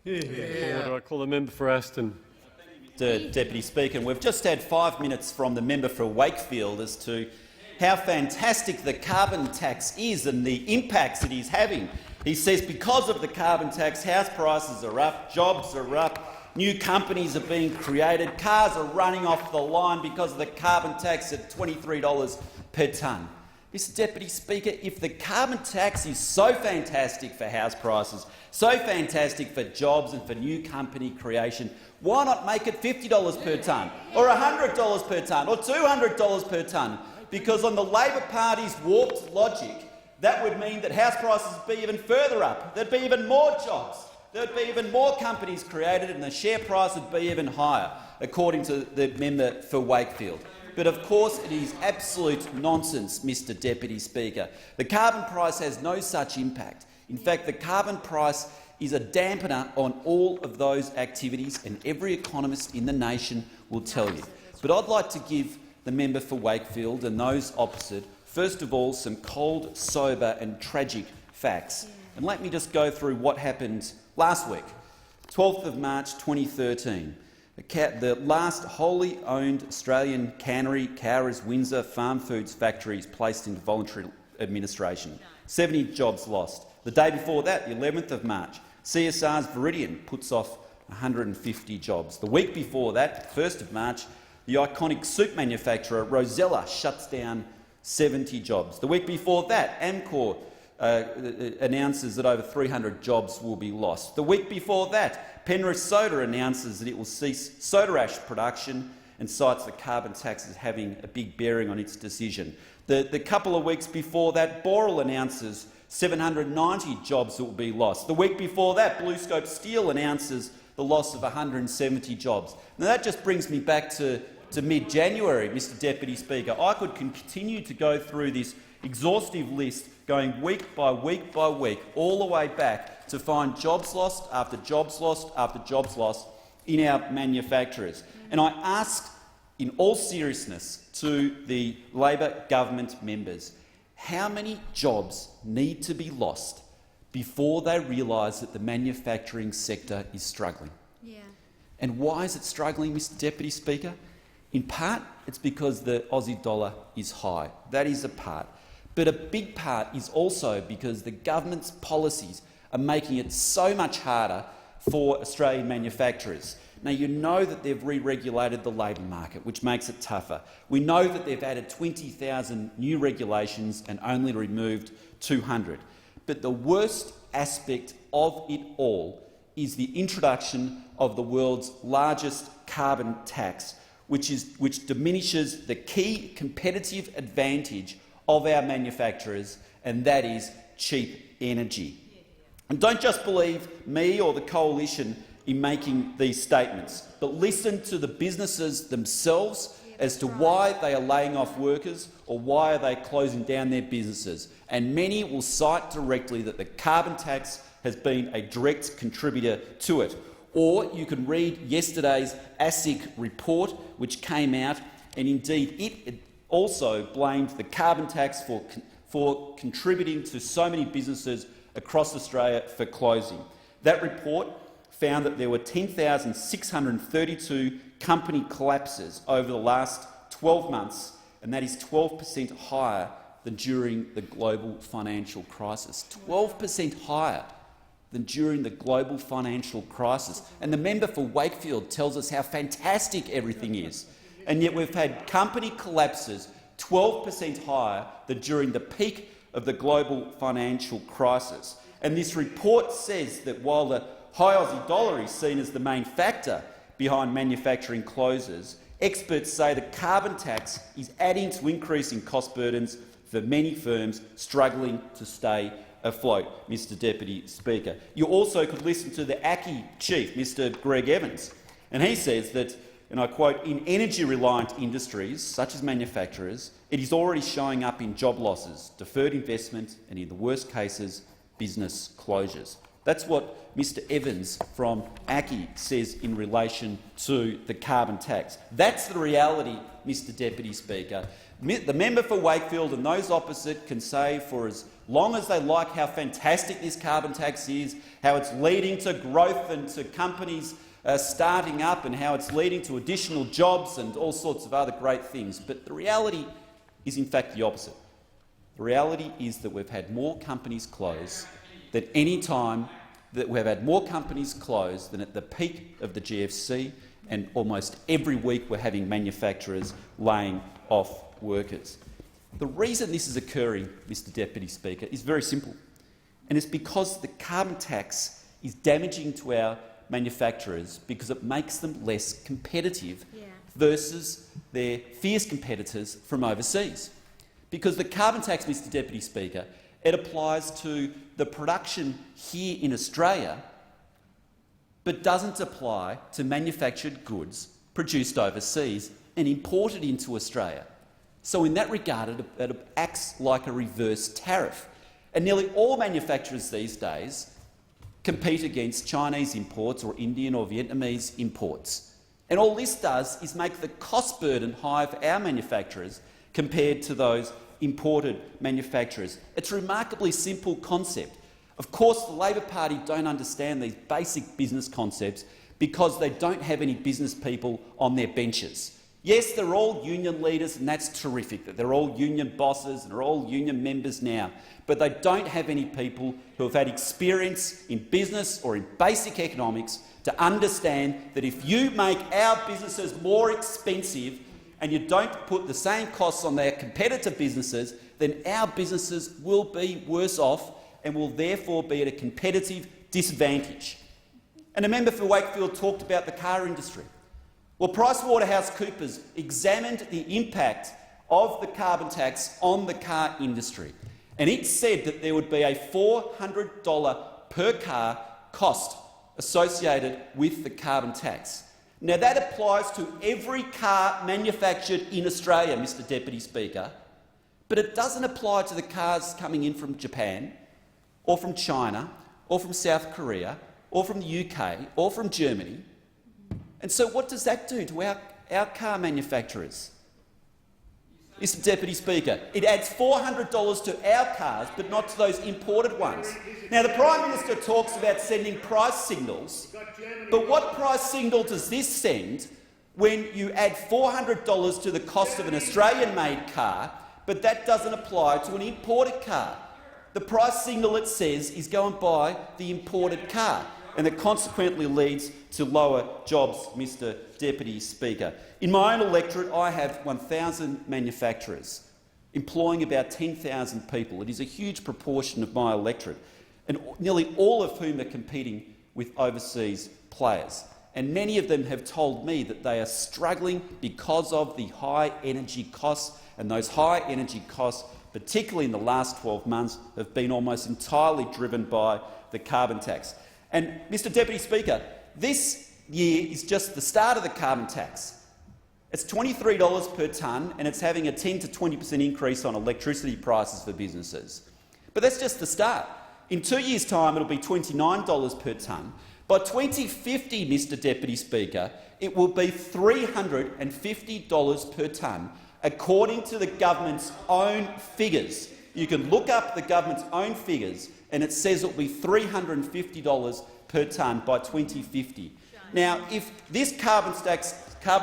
Order. I call the member for Aston. Deputy Speaker, and we've just had 5 minutes from the member for Wakefield as to how fantastic the carbon tax is and the impacts it is having. He says because of the carbon tax, house prices are up, jobs are up, new companies are being created, cars are running off the line because of the carbon tax at $23 per tonne. Mr Deputy Speaker, if the carbon tax is so fantastic for house prices, so fantastic for jobs and for new company creation, why not make it $50 per tonne, or $100 per tonne, or $200 per tonne? Because on the Labor Party's warped logic, that would mean that house prices would be even further up. There'd be even more jobs. There'd be even more companies created and the share price would be even higher, according to the member for Wakefield. But of course it is absolute nonsense, Mr Deputy Speaker. The carbon price has no such impact. In fact, the carbon price is a dampener on all of those activities, and every economist in the nation will tell you. But I'd like to give the member for Wakefield and those opposite, first of all, some cold, sober and tragic facts. And let me just go through what happened last week, 12th of March 2013. The last wholly owned Australian cannery, Cowries Windsor farm foods factories placed into voluntary administration. 70 jobs lost. The day before that, the 11th of March, CSR's Viridian puts off 150 jobs. The week before that, 1st of March, the iconic soup manufacturer Rosella shuts down 70 jobs. The week before that, Amcor announces that over 300 jobs will be lost. The week before that, Penrith Soda announces that it will cease soda ash production and cites the carbon tax as having a big bearing on its decision. The couple of weeks before that, Boral announces 790 jobs that will be lost. The week before that, BlueScope Steel announces the loss of 170 jobs. Now that just brings me back to mid-January, Mr Deputy Speaker. I could continue to go through this exhaustive list, going week by week by week, all the way back to find jobs lost after jobs lost after jobs lost in our manufacturers. And I ask, in all seriousness, to the Labor government members, how many jobs need to be lost before they realise that the manufacturing sector is struggling? And why is it struggling, Mr Deputy Speaker? In part, it's because the Aussie dollar is high. That is a part. But a big part is also because the government's policies are making it so much harder for Australian manufacturers. Now, you know that they've re-regulated the labour market, which makes it tougher. We know that they've added 20,000 new regulations and only removed 200. But the worst aspect of it all is the introduction of the world's largest carbon tax, which diminishes the key competitive advantage of our manufacturers, and that is cheap energy. And don't just believe me or the coalition in making these statements, but listen to the businesses themselves as to why they are laying off workers or why are they closing down their businesses. And many will cite directly that the carbon tax has been a direct contributor to it. Or you can read yesterday's ASIC report, which came out, and indeed it also blamed the carbon tax for contributing to so many businesses across Australia for closing. That report found that there were 10,632 company collapses over the last 12 months, and that is 12% higher than during the global financial crisis. 12% higher than during the global financial crisis. And the member for Wakefield tells us how fantastic everything is. And yet we've had company collapses 12% higher than during the peak of the global financial crisis. And this report says that while the high Aussie dollar is seen as the main factor behind manufacturing closures, experts say the carbon tax is adding to increasing cost burdens for many firms struggling to stay afloat, Mr Deputy Speaker. You also could listen to the ACCI chief, Mr Greg Evans, and he says that, and I quote, "In energy-reliant industries, such as manufacturers, it is already showing up in job losses, deferred investment and, in the worst cases, business closures." That's what Mr Evans from ACCI says in relation to the carbon tax. That's the reality, Mr Deputy Speaker. The member for Wakefield and those opposite can say for as long as they like how fantastic this carbon tax is, how it's leading to growth and to companies starting up and how it's leading to additional jobs and all sorts of other great things. But the reality is in fact the opposite. The reality is that we've had more companies close than any time that we've had more companies close than at the peak of the GFC, and almost every week we're having manufacturers laying off workers. The reason this is occurring, Mr Deputy Speaker, is very simple, and it's because the carbon tax is damaging to our manufacturers because it makes them less competitive versus their fierce competitors from overseas. Because the carbon tax, Mr Deputy Speaker, it applies to the production here in Australia but doesn't apply to manufactured goods produced overseas and imported into Australia. So in that regard, it acts like a reverse tariff. And nearly all manufacturers these days compete against Chinese imports or Indian or Vietnamese imports. And all this does is make the cost burden higher for our manufacturers compared to those imported manufacturers. It's a remarkably simple concept. Of course, the Labor Party don't understand these basic business concepts because they don't have any business people on their benches. Yes, they're all union leaders, and that's terrific that they're all union bosses and they're all union members now, but they don't have any people who have had experience in business or in basic economics to understand that if you make our businesses more expensive and you don't put the same costs on their competitor businesses, then our businesses will be worse off and will therefore be at a competitive disadvantage. And a member for Wakefield talked about the car industry. Well, PricewaterhouseCoopers examined the impact of the carbon tax on the car industry, and it said that there would be a $400 per car cost associated with the carbon tax. Now, that applies to every car manufactured in Australia, Mr Deputy Speaker, but it doesn't apply to the cars coming in from Japan or from China or from South Korea or from the UK or from Germany. And so what does that do to our car manufacturers? Mr Deputy Speaker, it adds $400 to our cars but not to those imported ones. Now, the Prime Minister talks about sending price signals, but what price signal does this send when you add $400 to the cost of an Australian-made car, but that doesn't apply to an imported car? The price signal, it says, is go and buy the imported car, and it consequently leads to lower jobs, Mr Deputy Speaker. In my own electorate, I have 1,000 manufacturers employing about 10,000 people. It is a huge proportion of my electorate, and nearly all of whom are competing with overseas players. And many of them have told me that they are struggling because of the high energy costs, and those high energy costs, particularly in the last 12 months, have been almost entirely driven by the carbon tax. And, Mr Deputy Speaker, this year is just the start of the carbon tax. It's $23 per tonne, and it's having a 10 to 20% increase on electricity prices for businesses. But that's just the start. In 2 years' time, it'll be $29 per tonne. By 2050, Mr Deputy Speaker, it will be $350 per tonne, according to the government's own figures. You can look up the government's own figures, and it says it will be $350 per tonne by 2050. Now, if this carbon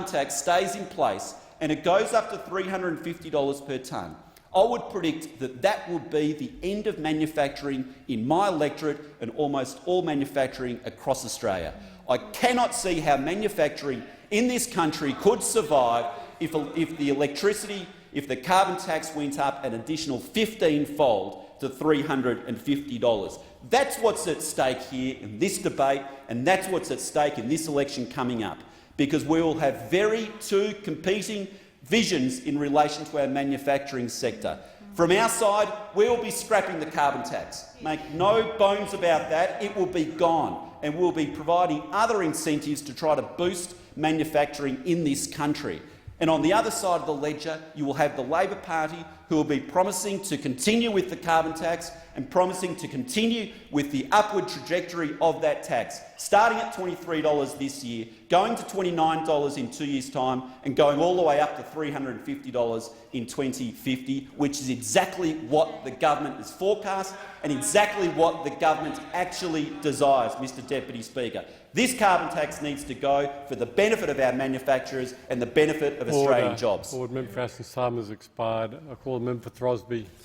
tax stays in place and it goes up to $350 per tonne, I would predict that that would be the end of manufacturing in my electorate and almost all manufacturing across Australia. I cannot see how manufacturing in this country could survive if the carbon tax went up an additional 15-fold to $350. That's what's at stake here in this debate, and that's what's at stake in this election coming up, because we will have two competing visions in relation to our manufacturing sector. From our side, we will be scrapping the carbon tax. Make no bones about that, it will be gone, and we'll be providing other incentives to try to boost manufacturing in this country. And on the other side of the ledger, you will have the Labor Party, who will be promising to continue with the carbon tax and promising to continue with the upward trajectory of that tax, starting at $23 this year, going to $29 in 2 years' time, and going all the way up to $350 in 2050, which is exactly what the government has forecast and exactly what the government actually desires, Mr Deputy Speaker. This carbon tax needs to go for the benefit of our manufacturers and the benefit of Australian jobs. Member for Aston Summers expired. I call the member for Throsby.